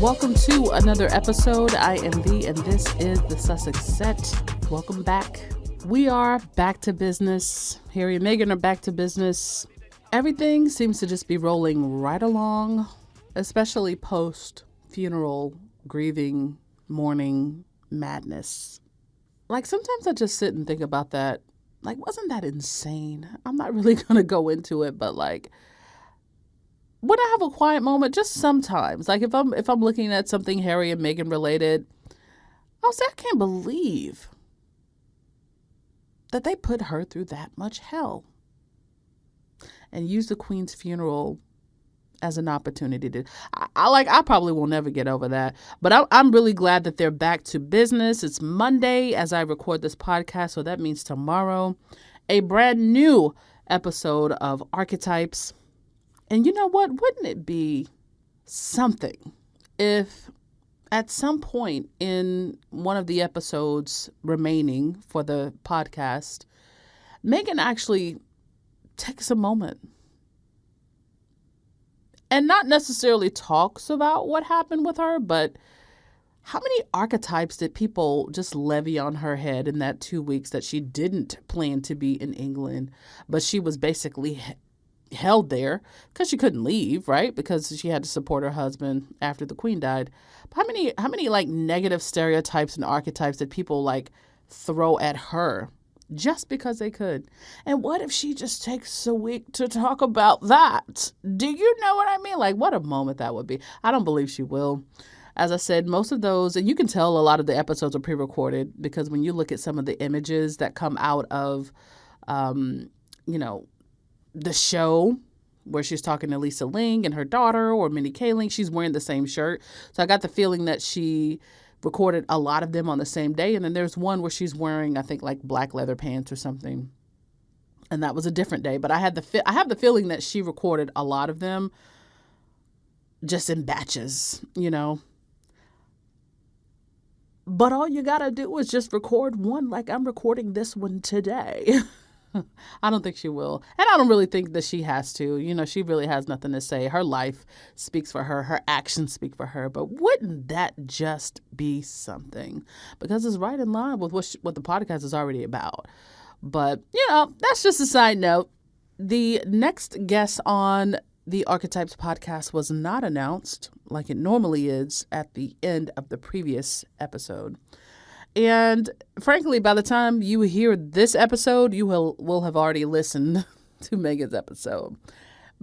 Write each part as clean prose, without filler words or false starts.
Welcome to another episode. I am V, and this is the Sussex Set. Welcome back. We are back to business. Harry and Meghan are back to business. Everything seems to just be rolling right along, especially post-funeral grieving, mourning madness. Like, sometimes I just sit and think about that. Like, wasn't that insane? I'm not really going to go into it, but like, when I have a quiet moment, just sometimes, like if I'm looking at something Harry and Meghan related, I'll say, I can't believe that they put her through that much hell and use the Queen's funeral as an opportunity to. I probably will never get over that, but I'm really glad that they're back to business. It's Monday as I record this podcast, so that means tomorrow, a brand new episode of Archetypes. And you know what? Wouldn't it be something if at some point in one of the episodes remaining for the podcast, Meghan actually takes a moment and not necessarily talks about what happened with her, but how many archetypes did people just levy on her head in that 2 weeks that she didn't plan to be in England, but she was basically held there because she couldn't leave, right? Because she had to support her husband after the Queen died. But how many like negative stereotypes and archetypes that people like throw at her just because they could? And what if she just takes a week to talk about that? Do you know what I mean? Like, what a moment that would be. I don't believe she will. As I said, most of those, and you can tell a lot of the episodes are pre-recorded because when you look at some of the images that come out of, the show where she's talking to Lisa Ling and her daughter or Minnie Kaling, she's wearing the same shirt. So I got the feeling that she recorded a lot of them on the same day. And then there's one where she's wearing, I think, like black leather pants or something. And that was a different day. But I have the feeling that she recorded a lot of them just in batches, But all you got to do is just record one like I'm recording this one today. I don't think she will. And I don't really think that she has to. She really has nothing to say. Her life speaks for her. Her actions speak for her. But wouldn't that just be something? Because it's right in line with what the podcast is already about. But, that's just a side note. The next guest on the Archetypes podcast was not announced like it normally is at the end of the previous episode. And frankly, by the time you hear this episode, you will have already listened to Meghan's episode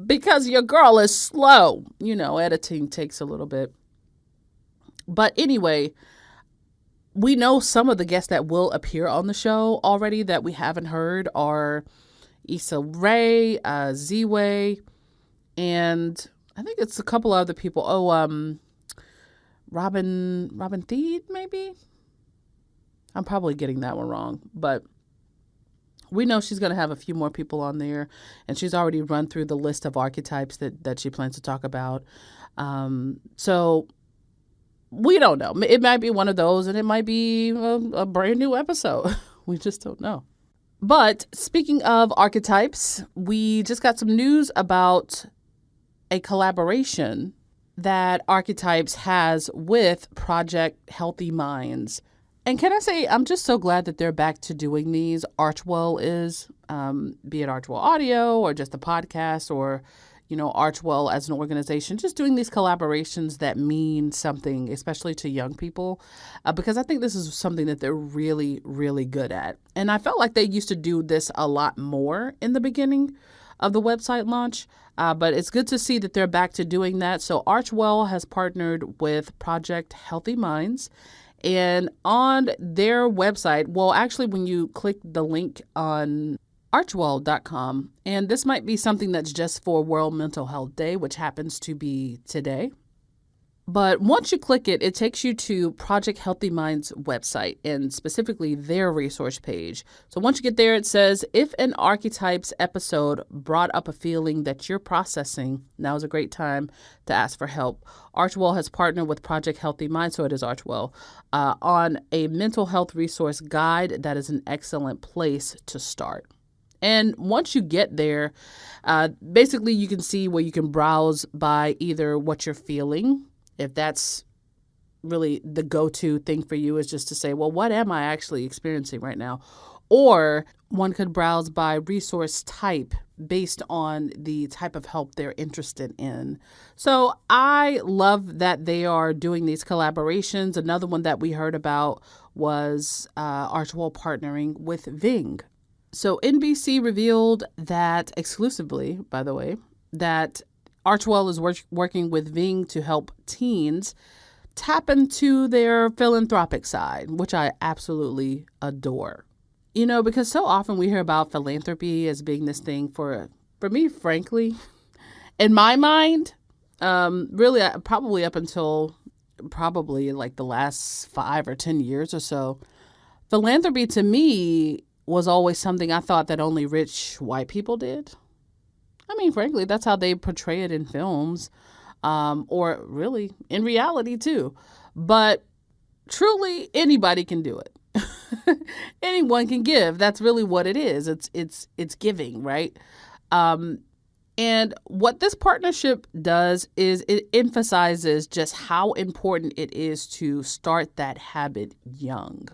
because your girl is slow. Editing takes a little bit. But anyway, we know some of the guests that will appear on the show already that we haven't heard are Issa Rae, Z-Way, and I think it's a couple other people. Robin Thede, maybe? I'm probably getting that one wrong, but we know she's going to have a few more people on there, and she's already run through the list of archetypes that she plans to talk about. So we don't know. It might be one of those, and it might be a brand new episode. We just don't know. But speaking of archetypes, we just got some news about a collaboration that Archetypes has with Project Healthy Minds. And can I say, I'm just so glad that they're back to doing these. Archewell is, be it Archewell Audio or just the podcast or, Archewell as an organization, just doing these collaborations that mean something, especially to young people, because I think this is something that they're really, really good at. And I felt like they used to do this a lot more in the beginning of the website launch, but it's good to see that they're back to doing that. So Archewell has partnered with Project Healthy Minds. And on their website, well, actually, when you click the link on archewell.com, and this might be something that's just for World Mental Health Day, which happens to be today. But once you click it, it takes you to Project Healthy Minds website and specifically their resource page. So once you get there, it says, if an Archetypes episode brought up a feeling that you're processing, now is a great time to ask for help. Archewell has partnered with Project Healthy Minds, so it is Archewell, on a mental health resource guide that is an excellent place to start. And once you get there, basically you can see where you can browse by either what you're feeling, if that's really the go-to thing for you is just to say, well, what am I actually experiencing right now? Or one could browse by resource type based on the type of help they're interested in. So I love that they are doing these collaborations. Another one that we heard about was Archewell partnering with Ving. So NBC revealed that exclusively, by the way, that Archewell is working with Ving to help teens tap into their philanthropic side, which I absolutely adore. You know, because so often we hear about philanthropy as being this thing for me, frankly, in my mind, really probably up until probably like the last 5 or 10 years or so, philanthropy to me was always something I thought that only rich white people did. I mean, frankly, that's how they portray it in films, or really in reality too. But truly, anybody can do it. Anyone can give. That's really what it is. It's giving, right? And what this partnership does is it emphasizes just how important it is to start that habit young.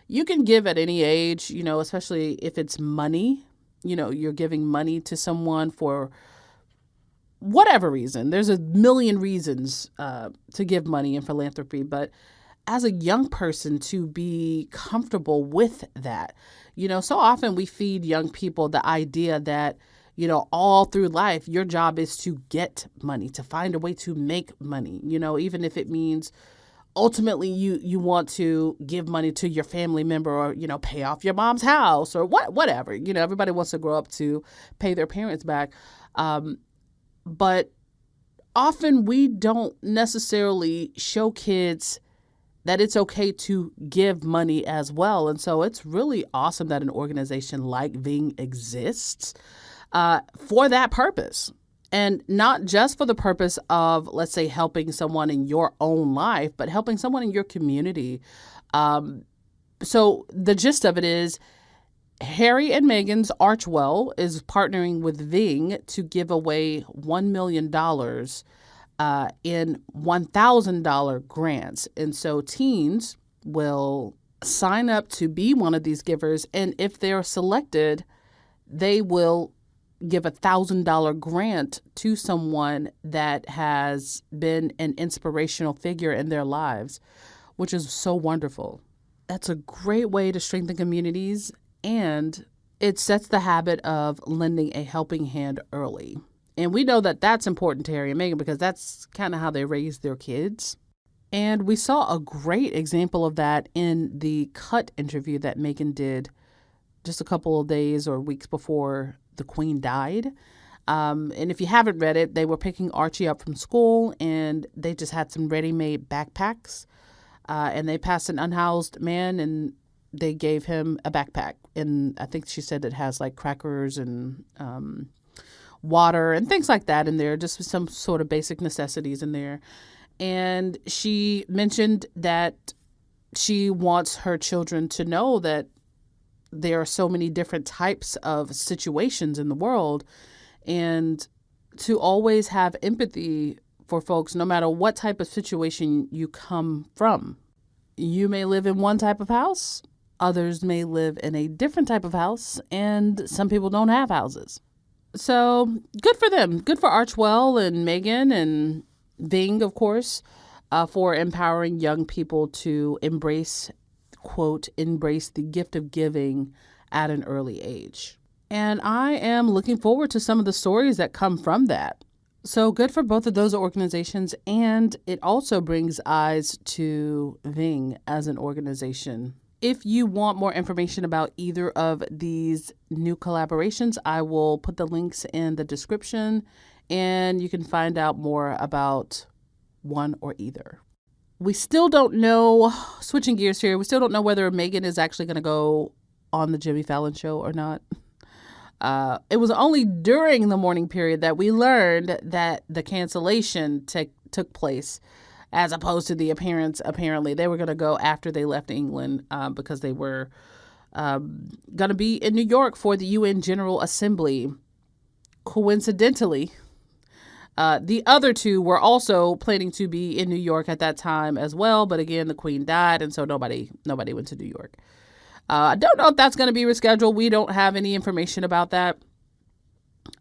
You can give at any age, you know, especially if it's money. You know, you're giving money to someone for whatever reason. There's a million reasons to give money in philanthropy, but as a young person to be comfortable with that. You know, so often we feed young people the idea that, you know, all through life, your job is to get money, to find a way to make money, you know, even if it means ultimately you want to give money to your family member or, you know, pay off your mom's house or whatever. You know, everybody wants to grow up to pay their parents back. But often we don't necessarily show kids that it's okay to give money as well. And so it's really awesome that an organization like Ving exists for that purpose. And not just for the purpose of, let's say, helping someone in your own life, but helping someone in your community. So the gist of it is Harry and Meghan's Archewell is partnering with Ving to give away $1 million in $1,000 grants. And so teens will sign up to be one of these givers. And if they're selected, they will give $1,000 grant to someone that has been an inspirational figure in their lives, which is so wonderful. That's a great way to strengthen communities, and it sets the habit of lending a helping hand early. And we know that that's important to Harry and Meghan because that's kind of how they raise their kids. And we saw a great example of that in the Cut interview that Meghan did just a couple of days or weeks before the Queen died. And if you haven't read it, they were picking Archie up from school and they just had some ready-made backpacks. And they passed an unhoused man and they gave him a backpack. And I think she said it has like crackers and water and things like that in there, just some sort of basic necessities in there. And she mentioned that she wants her children to know that there are so many different types of situations in the world and to always have empathy for folks, no matter what type of situation you come from. You may live in one type of house, others may live in a different type of house, and some people don't have houses. So good for them. Good for Archewell and Meghan and Ving, of course, for empowering young people to embrace, quote, embrace the gift of giving at an early age. And I am looking forward to some of the stories that come from that. So good for both of those organizations. And it also brings eyes to Ving as an organization. If you want more information about either of these new collaborations, I will put the links in the description and you can find out more about one or either. We still don't know, switching gears here, we still don't know whether Meghan is actually going to go on the Jimmy Fallon show or not. It was only during the morning period that we learned that the cancellation took place, as opposed to the appearance. Apparently, they were going to go after they left England because they were going to be in New York for the UN General Assembly. Coincidentally, The other two were also planning to be in New York at that time as well, but again, the Queen died, and so nobody went to New York. I don't know if that's going to be rescheduled. We don't have any information about that.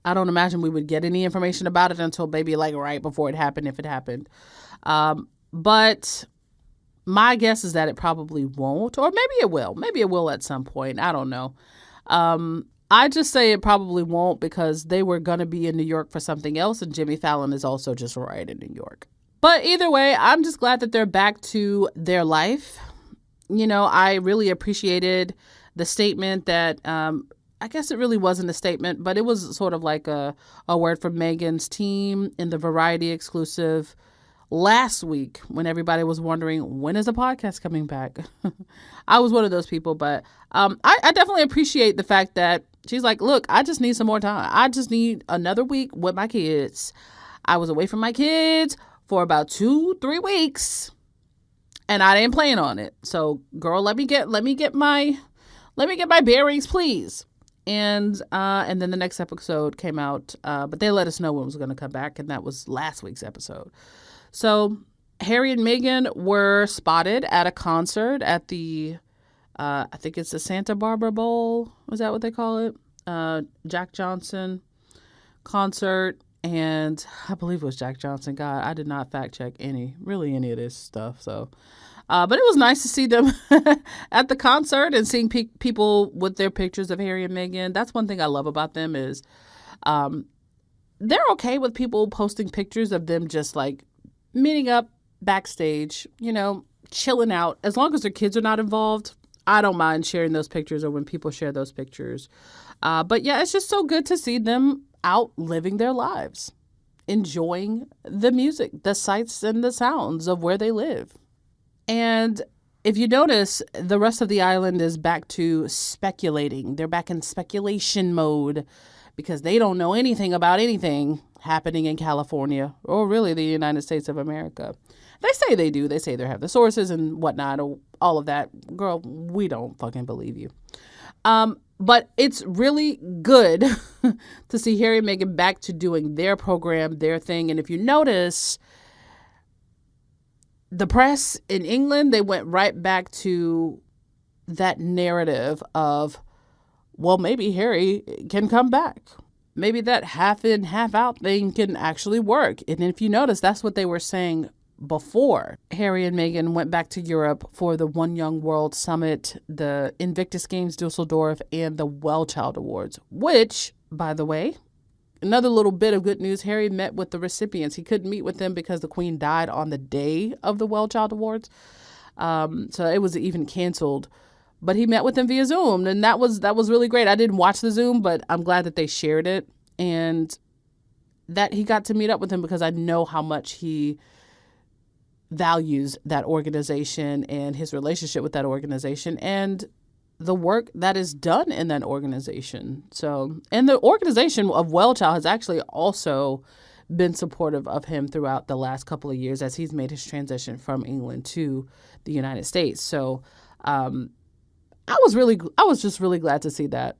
I don't imagine we would get any information about it until maybe like right before it happened, if it happened. But my guess is that it probably won't, or maybe it will. Maybe it will at some point. I don't know. I just say it probably won't because they were going to be in New York for something else, and Jimmy Fallon is also just right in New York. But either way, I'm just glad that they're back to their life. You know, I really appreciated the statement that, I guess it really wasn't a statement, but it was sort of like a word from Meghan's team in the Variety exclusive last week when everybody was wondering, when is the podcast coming back? I was one of those people, but I definitely appreciate the fact that she's like, look, I just need some more time. I just need another week with my kids. I was away from my kids for about 2-3 weeks and I didn't plan on it. So girl, let me get my bearings, please. And then the next episode came out, but they let us know when it was going to come back, and that was last week's episode. So Harry and Meghan were spotted at a concert at the, I think it's the Santa Barbara Bowl. Was that what they call it? Jack Johnson concert. And I believe it was Jack Johnson. God, I did not fact check any of this stuff. So, but it was nice to see them at the concert and seeing people with their pictures of Harry and Meghan. That's one thing I love about them is they're okay with people posting pictures of them just like meeting up backstage, you know, chilling out. As long as their kids are not involved, I don't mind sharing those pictures or when people share those pictures. But yeah, it's just so good to see them out living their lives, enjoying the music, the sights and the sounds of where they live. And if you notice, the rest of the island is back to speculating. They're back in speculation mode because they don't know anything about anything happening in California or really the United States of America. They say they do. They say they have the sources and whatnot, or all of that. Girl, we don't fucking believe you. But it's really good to see Harry and Meghan back to doing their program, their thing. And if you notice, the press in England, they went right back to that narrative of, well, maybe Harry can come back. Maybe that half in, half out thing can actually work. And if you notice, that's what they were saying before Harry and Meghan went back to Europe for the One Young World Summit, the Invictus Games Dusseldorf, and the Well Child Awards, which, by the way, another little bit of good news, Harry met with the recipients. He couldn't meet with them because the Queen died on the day of the Well Child Awards. So it was even canceled. But he met with them via Zoom, and that was really great. I didn't watch the Zoom, but I'm glad that they shared it and that he got to meet up with him because I know how much he values that organization and his relationship with that organization and the work that is done in that organization. So, and the organization of Well Child has actually also been supportive of him throughout the last couple of years as he's made his transition from England to the United States. So, I was just really glad to see that.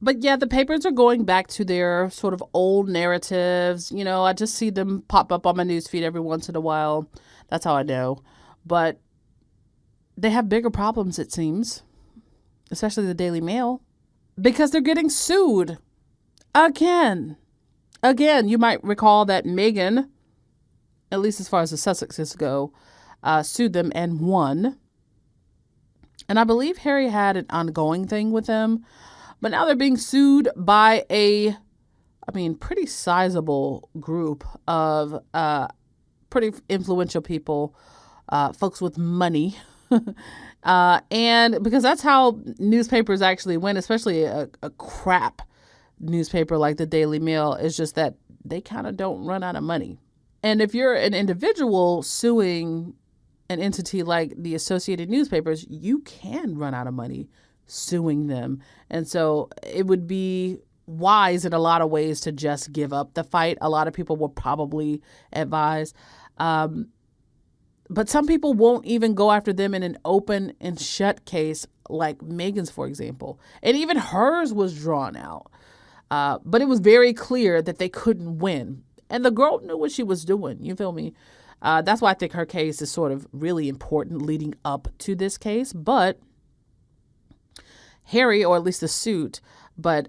But yeah, the papers are going back to their sort of old narratives. You know, I just see them pop up on my newsfeed every once in a while. That's how I know. But they have bigger problems, it seems, especially the Daily Mail, because they're getting sued again. Again, you might recall that Meghan, at least as far as the Sussexes go, sued them and won. And I believe Harry had an ongoing thing with them. But now they're being sued by pretty sizable group of pretty influential people, folks with money. And because that's how newspapers actually win, especially a crap newspaper like the Daily Mail, is just that they kind of don't run out of money. And if you're an individual suing an entity like the Associated Newspapers, you can run out of money suing them. And so it would be wise in a lot of ways to just give up the fight. A lot of people will probably advise. But some people won't even go after them in an open and shut case like Meghan's, for example. And even hers was drawn out. But it was very clear that they couldn't win. And the girl knew what she was doing. You feel me? That's why I think her case is sort of really important leading up to this case. But Harry, or at least the suit, but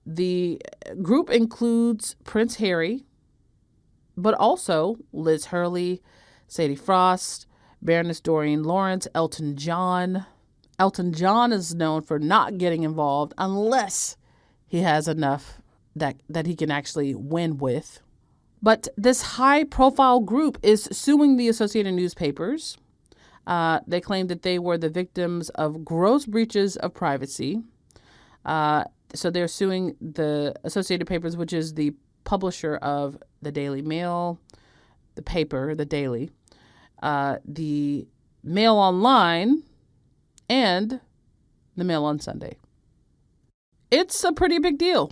the group includes Prince Harry, but also Liz Hurley, Sadie Frost, Baroness Doreen Lawrence, Elton John. Elton John is known for not getting involved unless he has enough that he can actually win with. But this high-profile group is suing the Associated Newspapers. They claim that they were the victims of gross breaches of privacy. So they're suing the Associated Papers, which is the publisher of the Daily Mail, the paper, the Daily, the Mail Online, and the Mail on Sunday. It's a pretty big deal.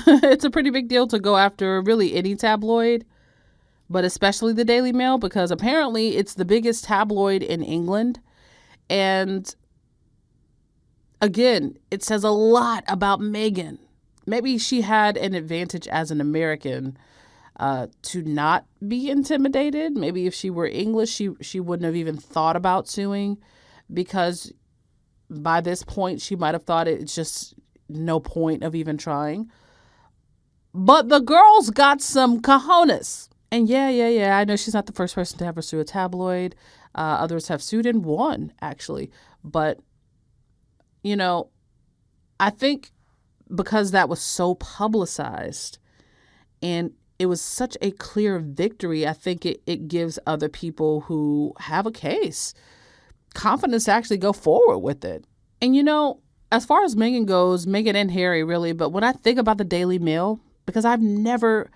It's a pretty big deal to go after really any tabloid, but especially the Daily Mail, because apparently it's the biggest tabloid in England. And again, it says a lot about Meghan. Maybe she had an advantage as an American to not be intimidated. Maybe if she were English, she wouldn't have even thought about suing, because by this point she might have thought it's just no point of even trying. But the girl's got some cojones. And yeah, I know she's not the first person to ever sue a tabloid. Others have sued and won, actually. But, you know, I think because that was so publicized and it was such a clear victory, I think it gives other people who have a case confidence to actually go forward with it. And, you know, as far as Meghan goes, Meghan and Harry, really, but when I think about the Daily Mail, because I've never,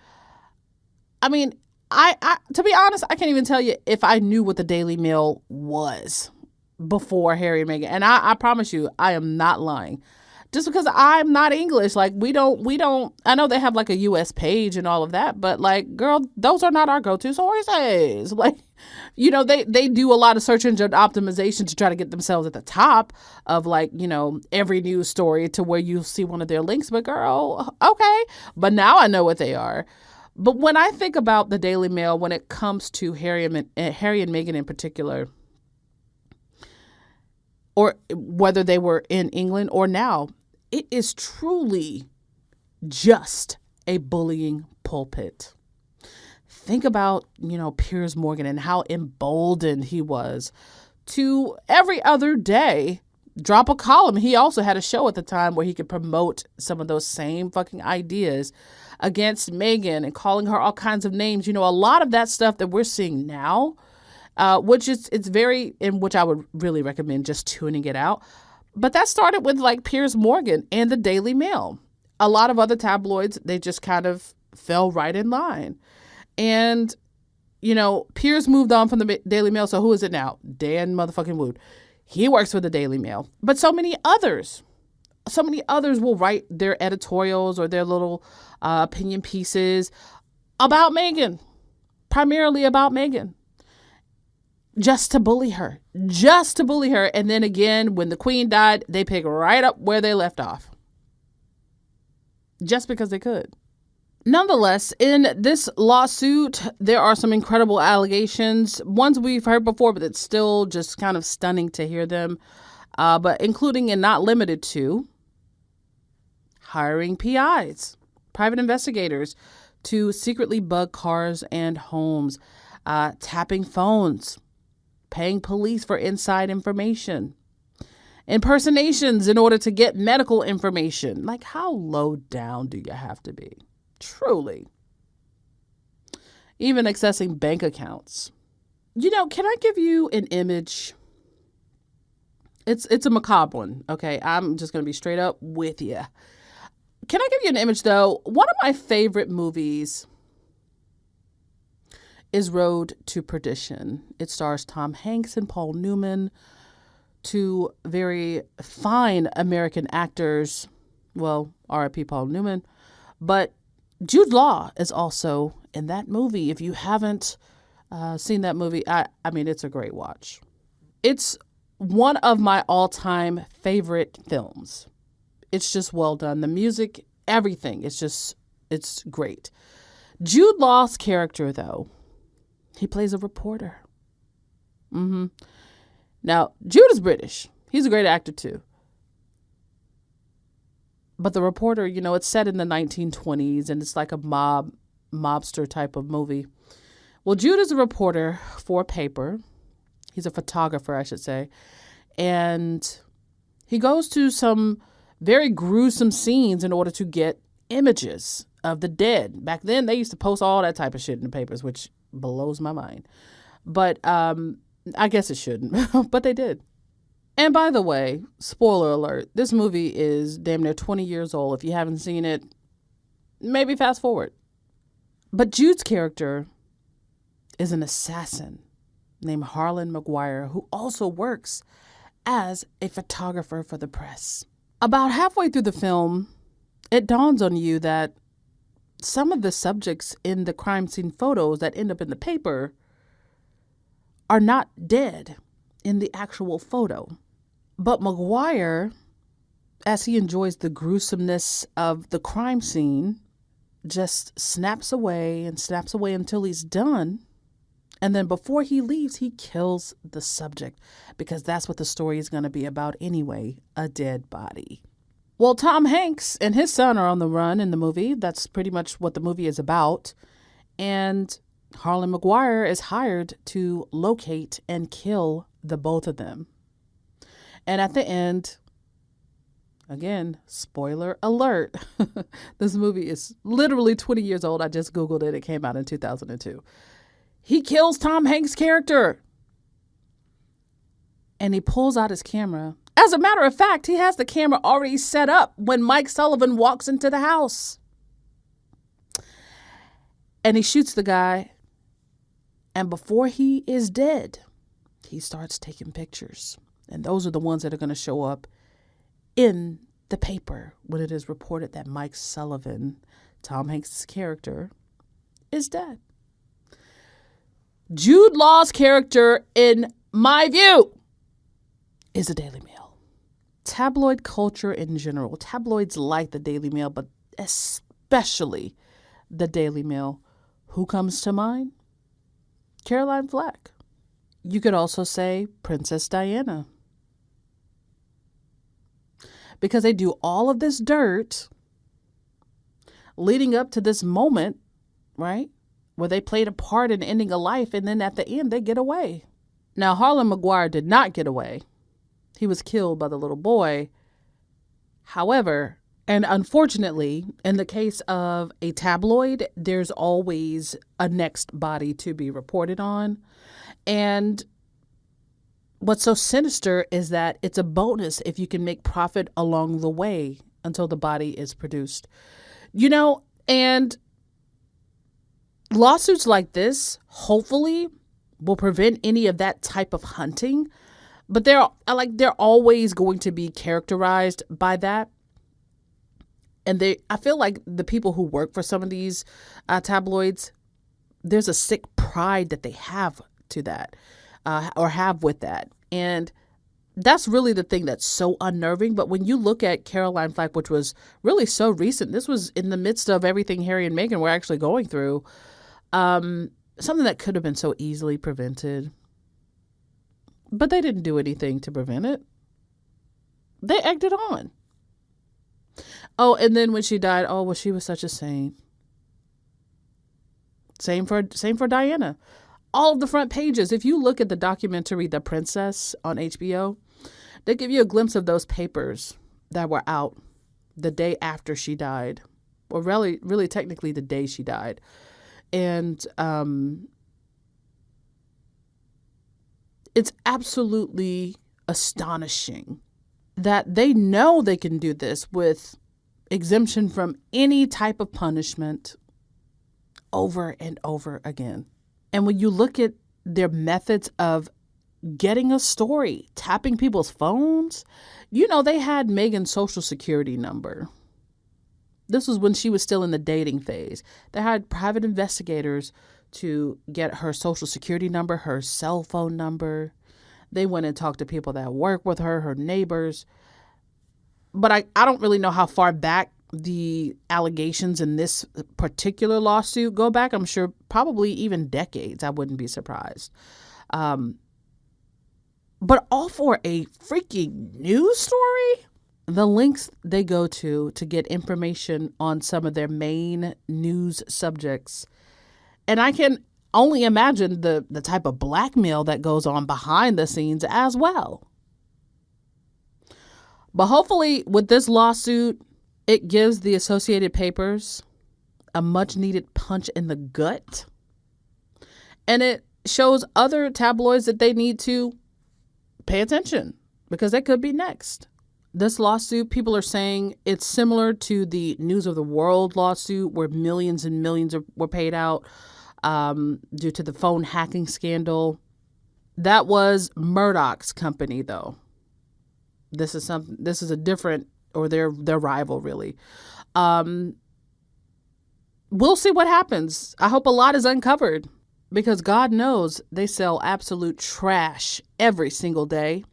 I mean, I to be honest, I can't even tell you if I knew what the Daily Mail was before Harry and Meghan. And I promise you, I am not lying. Just because I'm not English, like we don't, I know they have like a US page and all of that, but like, girl, those are not our go-to sources. Like, you know, they do a lot of search engine optimization to try to get themselves at the top of like, you know, every news story to where you see one of their links. But girl, okay. But now I know what they are. But when I think about the Daily Mail, when it comes to Harry and Meghan in particular, or whether they were in England or now, it is truly just a bullying pulpit. Think about, you know, Piers Morgan and how emboldened he was to every other day drop a column. He also had a show at the time where he could promote some of those same fucking ideas against Meghan and calling her all kinds of names. You know, a lot of that stuff that we're seeing now, which is, it's very, in which I would really recommend just tuning it out. But that started with like Piers Morgan and the Daily Mail. A lot of other tabloids, they just kind of fell right in line. And, you know, Piers moved on from the Daily Mail. So who is it now? Dan motherfucking Wood. He works for the Daily Mail. But so many others will write their editorials or their little opinion pieces about Meghan, primarily about Meghan, just to bully her. And then again, when the Queen died, they pick right up where they left off, just because they could. Nonetheless, in this lawsuit, there are some incredible allegations, ones we've heard before, but it's still just kind of stunning to hear them, but including and not limited to hiring PIs, private investigators, to secretly bug cars and homes, tapping phones, paying police for inside information, impersonations in order to get medical information. Like, how low down do you have to be? Truly. Even accessing bank accounts. You know, can I give you an image? It's a macabre one, okay? I'm just going to be straight up with you. Can I give you an image, though? One of my favorite movies is Road to Perdition. It stars Tom Hanks and Paul Newman, two very fine American actors. Well, R.I.P. Paul Newman. But Jude Law is also in that movie. If you haven't seen that movie, I mean, it's a great watch. It's one of my all-time favorite films. It's just well done. The music, everything, it's great. Jude Law's character, though, he plays a reporter. Now, Jude is British. He's a great actor, too. But the reporter, it's set in the 1920s, and it's like a mobster type of movie. Well, Jude is a reporter for a paper. He's a photographer, I should say. And he goes to some very gruesome scenes in order to get images of the dead. Back then, they used to post all that type of shit in the papers, which blows my mind. But I guess it shouldn't, but they did. And by the way, spoiler alert, this movie is damn near 20 years old. If you haven't seen it, maybe fast forward. But Jude's character is an assassin named Harlan Maguire, who also works as a photographer for the press. About halfway through the film, it dawns on you that some of the subjects in the crime scene photos that end up in the paper are not dead in the actual photo. But Maguire, as he enjoys the gruesomeness of the crime scene, just snaps away until he's done. And then before he leaves, he kills the subject, because that's what the story is going to be about anyway, a dead body. Well, Tom Hanks and his son are on the run in the movie. That's pretty much what the movie is about. And Harlan Maguire is hired to locate and kill the both of them. And at the end, again, spoiler alert, this movie is literally 20 years old. I just Googled it. It came out in 2002. He kills Tom Hanks' character. And he pulls out his camera. As a matter of fact, he has the camera already set up when Mike Sullivan walks into the house. And he shoots the guy. And before he is dead, he starts taking pictures. And those are the ones that are going to show up in the paper when it is reported that Mike Sullivan, Tom Hanks' character, is dead. Jude Law's character, in my view, is a Daily Mail. Tabloid culture in general. Tabloids like the Daily Mail, but especially the Daily Mail. Who comes to mind? Caroline Flack. You could also say Princess Diana. Because they do all of this dirt leading up to this moment, right? Where they played a part in ending a life, and then at the end they get away. Now, Harlan Maguire did not get away. He was killed by the little boy. However, and unfortunately, in the case of a tabloid, there's always a next body to be reported on. And what's so sinister is that it's a bonus if you can make profit along the way until the body is produced. And lawsuits like this, hopefully, will prevent any of that type of hunting. But they're always going to be characterized by that. And I feel like the people who work for some of these tabloids, there's a sick pride that they have to that, or have with that. And that's really the thing that's so unnerving. But when you look at Caroline Flack, which was really so recent, this was in the midst of everything Harry and Meghan were actually going through, something that could have been so easily prevented. But they didn't do anything to prevent it. They egged it on. Oh, and then when she died, oh, well, she was such a saint. Same for Diana. All of the front pages. If you look at the documentary The Princess on HBO, they give you a glimpse of those papers that were out the day after she died. Or really technically the day she died. And it's absolutely astonishing that they know they can do this with exemption from any type of punishment over and over again. And when you look at their methods of getting a story, tapping people's phones, they had Meghan's social security number. This was when she was still in the dating phase. They had private investigators to get her social security number, her cell phone number. They went and talked to people that work with her neighbors. But I don't really know how far back the allegations in this particular lawsuit go back, I'm sure, probably even decades. I wouldn't be surprised. But all for a freaking news story? The links they go to get information on some of their main news subjects. And I can only imagine the type of blackmail that goes on behind the scenes as well. But hopefully with this lawsuit, it gives the Associated Papers a much needed punch in the gut. And it shows other tabloids that they need to pay attention because they could be next. This lawsuit, people are saying it's similar to the News of the World lawsuit where millions and millions were paid out due to the phone hacking scandal. That was Murdoch's company, though. This is a different, or their rival, really. We'll see what happens. I hope a lot is uncovered because God knows they sell absolute trash every single day.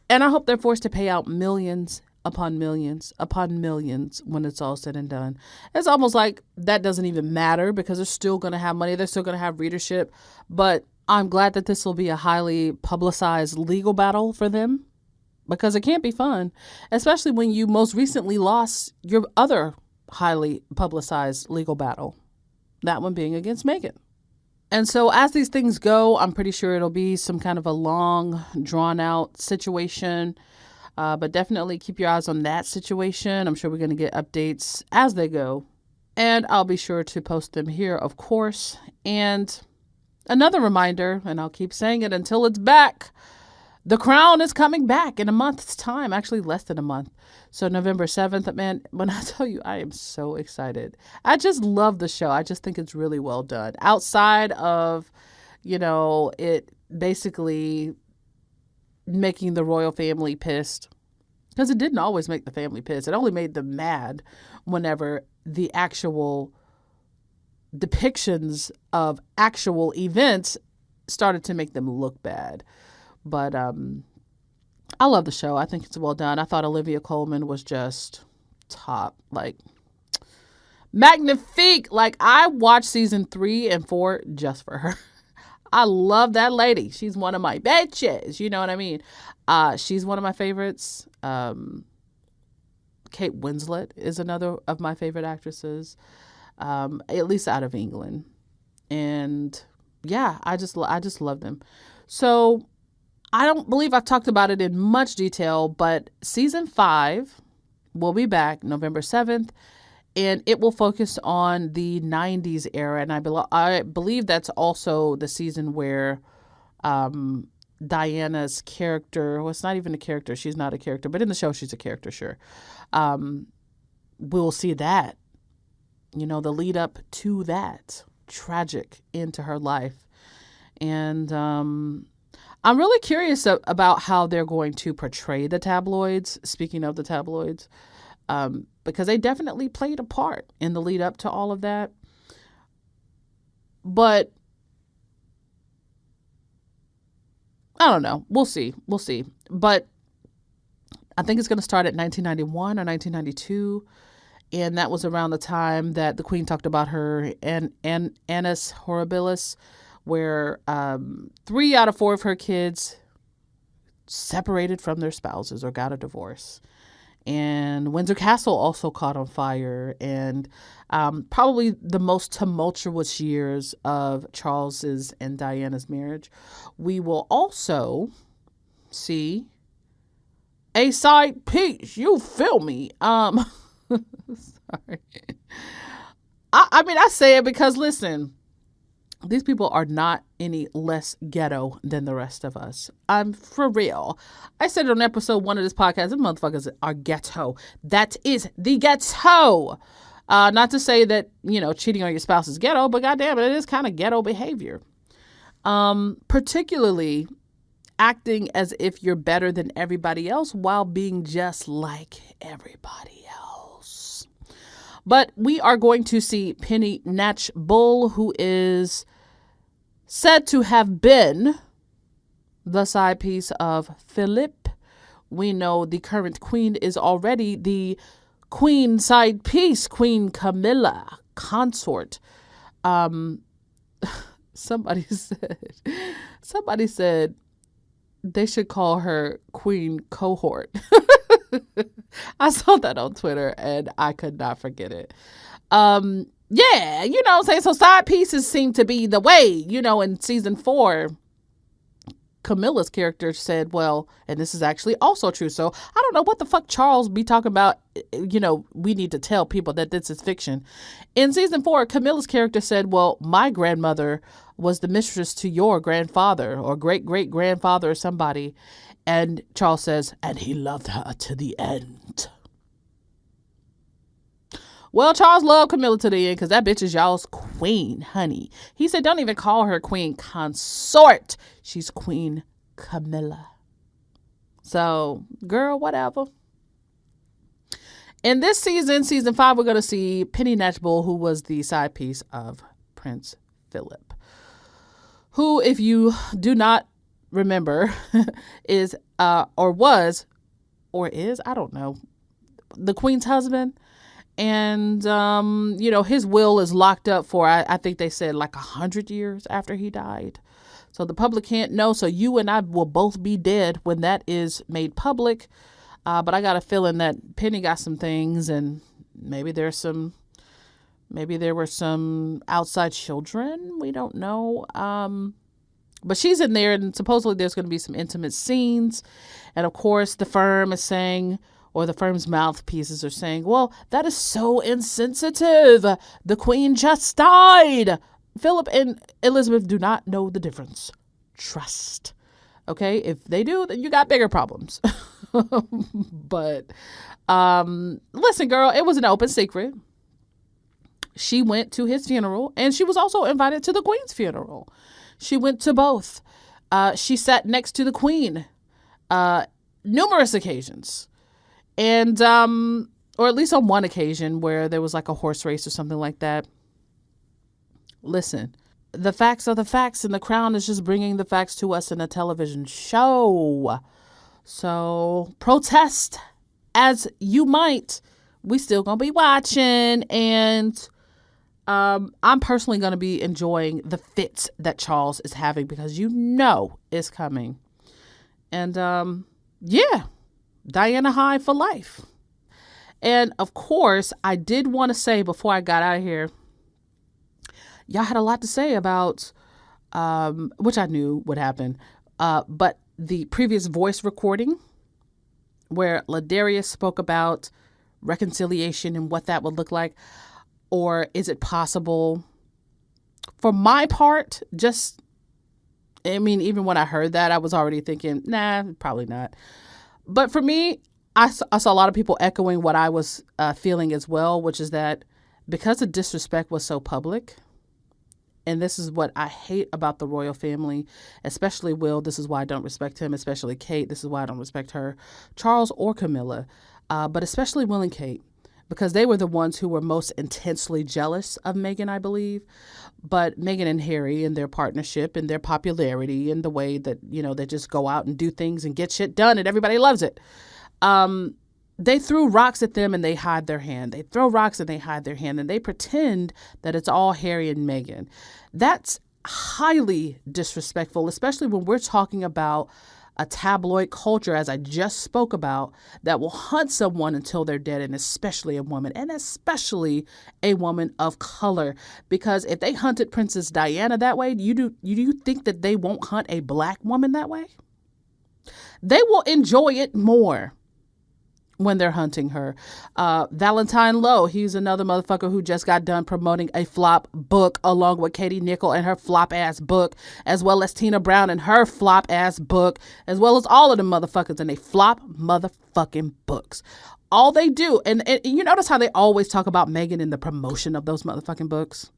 And I hope they're forced to pay out millions upon millions upon millions when it's all said and done. It's almost like that doesn't even matter because they're still going to have money. They're still going to have readership. But I'm glad that this will be a highly publicized legal battle for them because it can't be fun, especially when you most recently lost your other highly publicized legal battle, that one being against Meghan. And so as these things go, I'm pretty sure it'll be some kind of a long, drawn-out situation. But definitely keep your eyes on that situation. I'm sure we're going to get updates as they go. And I'll be sure to post them here, of course. And another reminder, and I'll keep saying it until it's back, The Crown is coming back in a month's time, actually less than a month. So November 7th, man, when I tell you, I am so excited. I just love the show. I just think it's really well done. Outside of, it basically making the royal family pissed. Because it didn't always make the family pissed. It only made them mad whenever the actual depictions of actual events started to make them look bad. But I love the show. I think it's well done. I thought Olivia Colman was just top, magnifique. I watched season 3 and 4 just for her. I love that lady. She's one of my bitches. You know what I mean? She's one of my favorites. Kate Winslet is another of my favorite actresses, at least out of England. And yeah, I just love them. So I don't believe I've talked about it in much detail, but season 5 will be back November 7th, and it will focus on the 90s era. And I believe that's also the season where Diana's character, well, it's not even a character. She's not a character, but in the show, she's a character, sure. We'll see that, the lead up to that tragic end to her life. And I'm really curious about how they're going to portray the tabloids, speaking of the tabloids, because they definitely played a part in the lead up to all of that. But I don't know. We'll see. But I think it's going to start at 1991 or 1992. And that was around the time that the Queen talked about her annus horribilis, where 3 out of 4 of her kids separated from their spouses or got a divorce. And Windsor Castle also caught on fire. And probably the most tumultuous years of Charles's and Diana's marriage. We will also see a side piece. You feel me? Sorry. I say it because, listen, these people are not any less ghetto than the rest of us. I'm for real. I said it on episode 1 of this podcast. These motherfuckers are ghetto. That is the ghetto. Not to say that, cheating on your spouse is ghetto, but goddamn it is kind of ghetto behavior. Particularly acting as if you're better than everybody else while being just like everybody else. But we are going to see Penny Natchbull, who is said to have been the side piece of Philip. We know the current queen is already the Queen side piece, Queen Camilla, consort. Somebody said they should call her Queen Cohort. I saw that on Twitter and I could not forget it. Yeah, you know what I'm saying? So side pieces seem to be the way, you know, in season 4, Camilla's character said, well, and this is actually also true. So I don't know what the fuck Charles be talking about. You know, we need to tell people that this is fiction. In season 4, Camilla's character said, well, my grandmother was the mistress to your grandfather or great-great-grandfather or somebody. And Charles says, and he loved her to the end. Well, Charles loved Camilla to the end because that bitch is y'all's queen, honey. He said, don't even call her queen consort. She's Queen Camilla. So, girl, whatever. In this season 5, we're going to see Penny Natchbull, who was the side piece of Prince Philip, who, if you do not remember, is, or was, or is, I don't know, the Queen's husband. And, you know, his will is locked up for, I think they said like 100 years after he died. So the public can't know. So you and I will both be dead when that is made public. But I got a feeling that Penny got some things, and maybe there were some outside children. We don't know. But she's in there, and supposedly there's going to be some intimate scenes. And of course, the firm is saying, or the firm's mouthpieces are saying, well, that is so insensitive. The Queen just died. Philip and Elizabeth do not know the difference. Trust. Okay? If they do, then you got bigger problems. But listen, girl, it was an open secret. She went to his funeral, and she was also invited to the Queen's funeral. She went to both. She sat next to the Queen numerous occasions. And, or at least on one occasion where there was like a horse race or something like that. Listen, the facts are the facts, and the Crown is just bringing the facts to us in a television show. So protest as you might. We still gonna be watching, and I'm personally gonna be enjoying the fits that Charles is having, because you know it's coming. And yeah. Diana high for life. And of course, I did want to say before I got out of here, y'all had a lot to say about, which I knew would happen, but the previous voice recording where Ladarius spoke about reconciliation and what that would look like, or is it possible? For my part, even when I heard that, I was already thinking, nah, probably not. But for me, I saw a lot of people echoing what I was feeling as well, which is that because the disrespect was so public, and this is what I hate about the royal family, especially Will, this is why I don't respect him, especially Kate, this is why I don't respect her, Charles or Camilla, but especially Will and Kate, because they were the ones who were most intensely jealous of Meghan, I believe. But Meghan and Harry and their partnership and their popularity and the way that, you know, they just go out and do things and get shit done and everybody loves it. They threw rocks at them and they hide their hand. They throw rocks and they hide their hand, and they pretend that it's all Harry and Meghan. That's highly disrespectful, especially when we're talking about a tabloid culture, as I just spoke about, that will hunt someone until they're dead, and especially a woman, and especially a woman of color. Because if they hunted Princess Diana that way, do you think that they won't hunt a black woman that way? They will enjoy it more when they're hunting her. Valentine Lowe, he's another motherfucker who just got done promoting a flop book along with Katie Nichol and her flop ass book, as well as Tina Brown and her flop ass book, as well as all of the motherfuckers and they flop motherfucking books. All they do, and you notice how they always talk about Meghan in the promotion of those motherfucking books,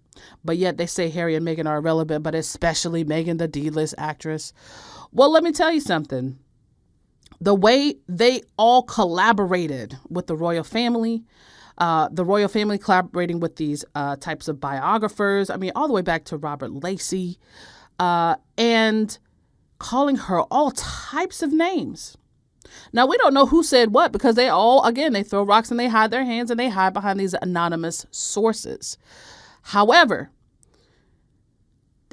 but yet they say Harry and Meghan are irrelevant, but especially Meghan, the D-list actress. Well, let me tell you something. The way they all collaborated with the royal family collaborating with these types of biographers, I mean, all the way back to Robert Lacey, and calling her all types of names. Now, we don't know who said what because they all, again, they throw rocks and they hide their hands and they hide behind these anonymous sources. However,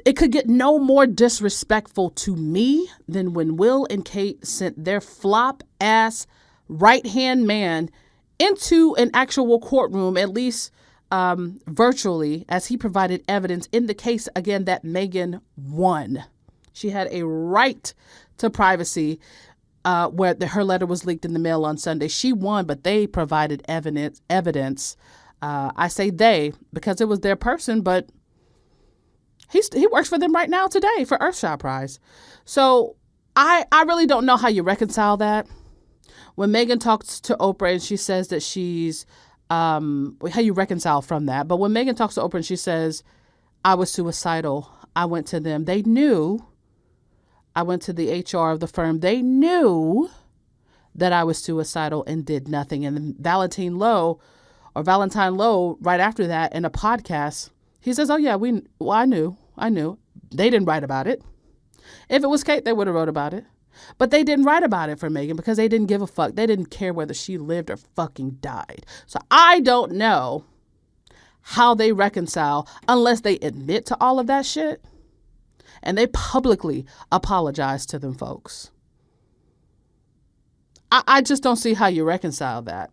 it could get no more disrespectful to me than when Will and Kate sent their flop ass right-hand man into an actual courtroom, at least virtually, as he provided evidence in the case, again, that Meghan won. She had a right to privacy where her letter was leaked in the mail on Sunday. She won, but they provided evidence. I say they because it was their person, but he works for them right now today for Earthshot Prize. So I really don't know how you reconcile that. When Meghan talks to Oprah and she says that she's, how you reconcile from that. But when Meghan talks to Oprah and she says, I was suicidal, I went to them. They knew. I went to the HR of the firm. They knew that I was suicidal and did nothing. And then Valentine Lowe, right after that in a podcast, he says, oh yeah, I knew. They didn't write about it. If it was Kate, they would have wrote about it. But they didn't write about it for Meghan because they didn't give a fuck. They didn't care whether she lived or fucking died. So I don't know how they reconcile unless they admit to all of that shit and they publicly apologize to them folks. I just don't see how you reconcile that.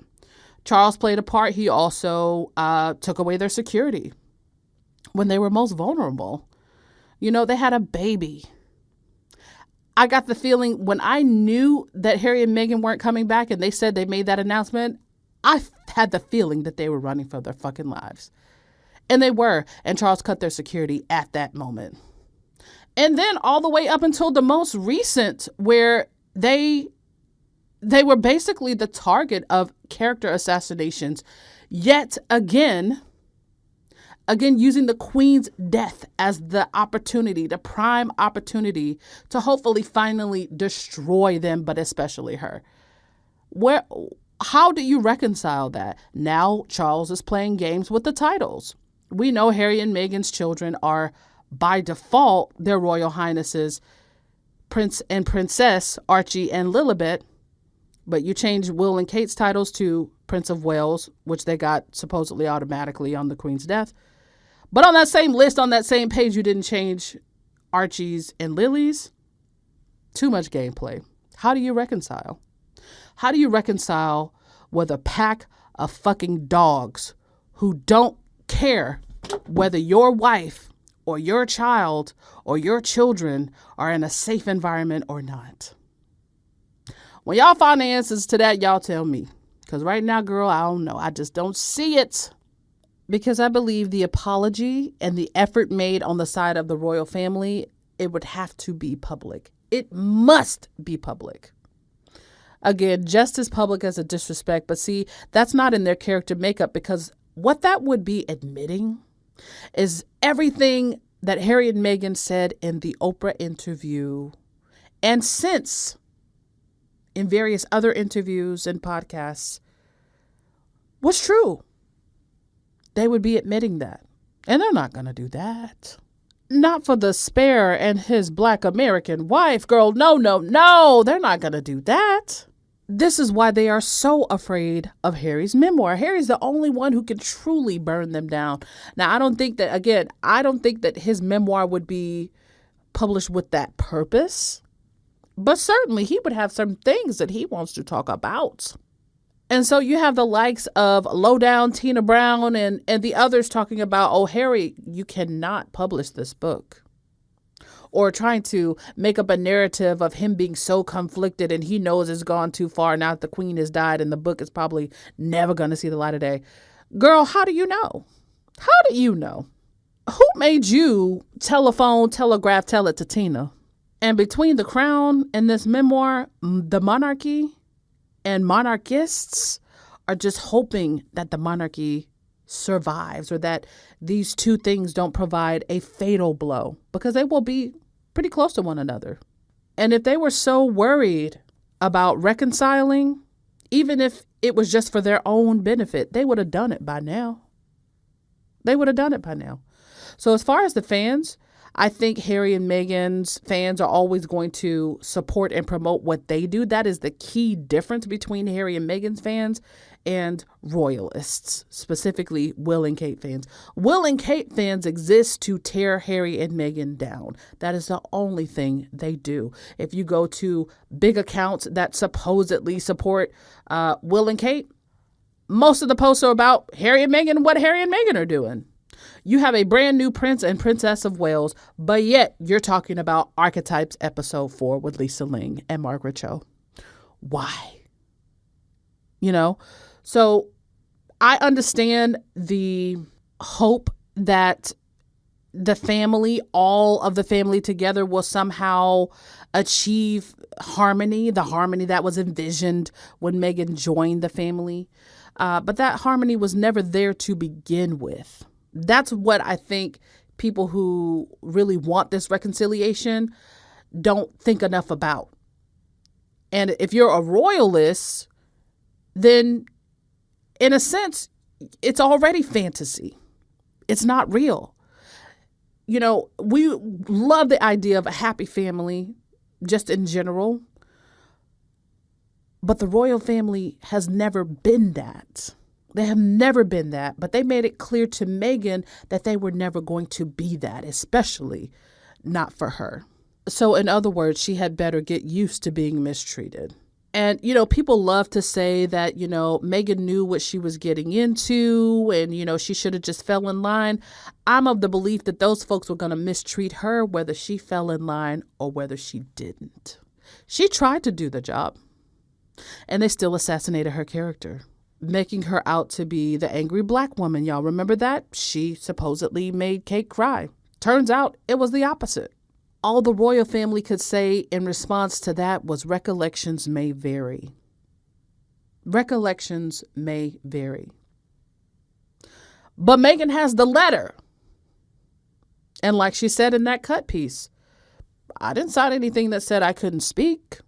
Charles played a part. He also took away their security when they were most vulnerable. You know, they had a baby. I got the feeling when I knew that Harry and Meghan weren't coming back and they said they made that announcement, I had the feeling that they were running for their fucking lives. And they were. And Charles cut their security at that moment. And then all the way up until the most recent where they were basically the target of character assassinations. Yet again, using the Queen's death as the opportunity, the prime opportunity to hopefully finally destroy them, but especially her. How do you reconcile that? Now Charles is playing games with the titles. We know Harry and Meghan's children are, by default, their Royal Highnesses, Prince and Princess Archie and Lilibet, but you change Will and Kate's titles to Prince of Wales, which they got supposedly automatically on the Queen's death. But on that same list, on that same page, you didn't change Archie's and Lily's. Too much gameplay. How do you reconcile? How do you reconcile with a pack of fucking dogs who don't care whether your wife or your child or your children are in a safe environment or not? When y'all find the answers to that, y'all tell me. Because right now, girl, I don't know. I just don't see it. Because I believe the apology and the effort made on the side of the royal family, it would have to be public. It must be public. Again, just as public as a disrespect. But see, that's not in their character makeup because what that would be admitting is everything that Harry and Meghan said in the Oprah interview and since in various other interviews and podcasts was true. They would be admitting that. And they're not going to do that. Not for the spare and his Black American wife, girl. No. They're not going to do that. This is why they are so afraid of Harry's memoir. Harry's the only one who can truly burn them down. Now, I don't think that his memoir would be published with that purpose. But certainly he would have some things that he wants to talk about. And so you have the likes of Lowdown Tina Brown and the others talking about, oh, Harry, you cannot publish this book. Or trying to make up a narrative of him being so conflicted and he knows it's gone too far now that the Queen has died and the book is probably never going to see the light of day. Girl, how do you know? How do you know? Who made you telegraph, tell it to Tina? And between the Crown and this memoir, the monarchy and monarchists are just hoping that the monarchy survives or that these two things don't provide a fatal blow because they will be pretty close to one another. And if they were so worried about reconciling, even if it was just for their own benefit, they would have done it by now. So as far as the fans, I think Harry and Meghan's fans are always going to support and promote what they do. That is the key difference between Harry and Meghan's fans and royalists, specifically Will and Kate fans. Will and Kate fans exist to tear Harry and Meghan down. That is the only thing they do. If you go to big accounts that supposedly support Will and Kate, most of the posts are about Harry and Meghan and what Harry and Meghan are doing. You have a brand new Prince and Princess of Wales, but yet you're talking about Archetypes episode 4 with Lisa Ling and Margaret Cho. Why? You know? So I understand the hope that the family, all of the family together, will somehow achieve harmony, the harmony that was envisioned when Meghan joined the family. But that harmony was never there to begin with. That's what I think people who really want this reconciliation don't think enough about. And if you're a royalist, then in a sense, it's already fantasy. It's not real. You know, we love the idea of a happy family just in general. But the royal family has never been that. They have never been that. But they made it clear to Meghan that they were never going to be that, especially not for her. So in other words, she had better get used to being mistreated. And, you know, people love to say that, you know, Meghan knew what she was getting into and, you know, she should have just fell in line. I'm of the belief that those folks were going to mistreat her, whether she fell in line or whether she didn't. She tried to do the job, and they still assassinated her character, making her out to be the angry black woman. Y'all remember that? She supposedly made Kate cry. Turns out it was the opposite. All the royal family could say in response to that was recollections may vary. Recollections may vary. But Meghan has the letter. And like she said in that cut piece, I didn't sign anything that said I couldn't speak.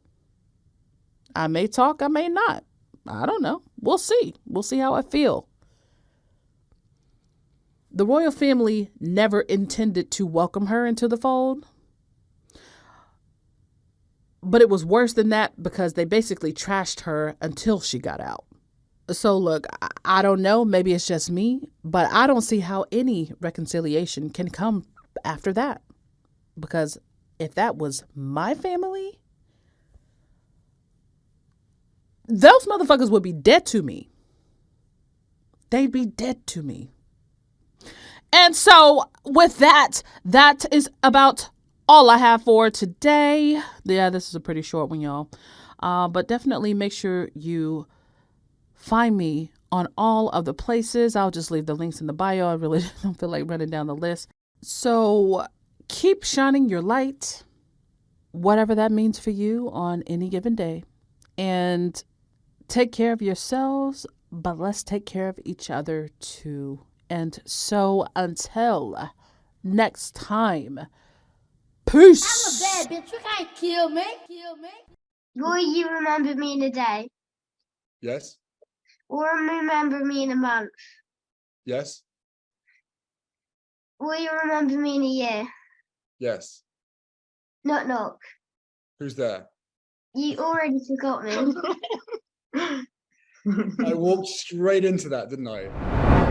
I may talk, I may not. I don't know. We'll see. We'll see how I feel. The royal family never intended to welcome her into the fold. But it was worse than that because they basically trashed her until she got out. So look, I don't know. Maybe it's just me, but I don't see how any reconciliation can come after that. Because if that was my family, those motherfuckers would be dead to me. They'd be dead to me. And so with that, that is about all I have for today. Yeah, this is a pretty short one, y'all. But definitely make sure you find me on all of the places. I'll just leave the links in the bio. I really don't feel like running down the list. So keep shining your light, whatever that means for you on any given day. And take care of yourselves, but let's take care of each other too. And so until next time, peace. I'm a bad bitch. You can't kill me. Will you remember me in a day? Yes. Or remember me in a month? Yes. Will you remember me in a year? Yes. Knock knock. Who's there? You already forgot me. I walked straight into that, didn't I?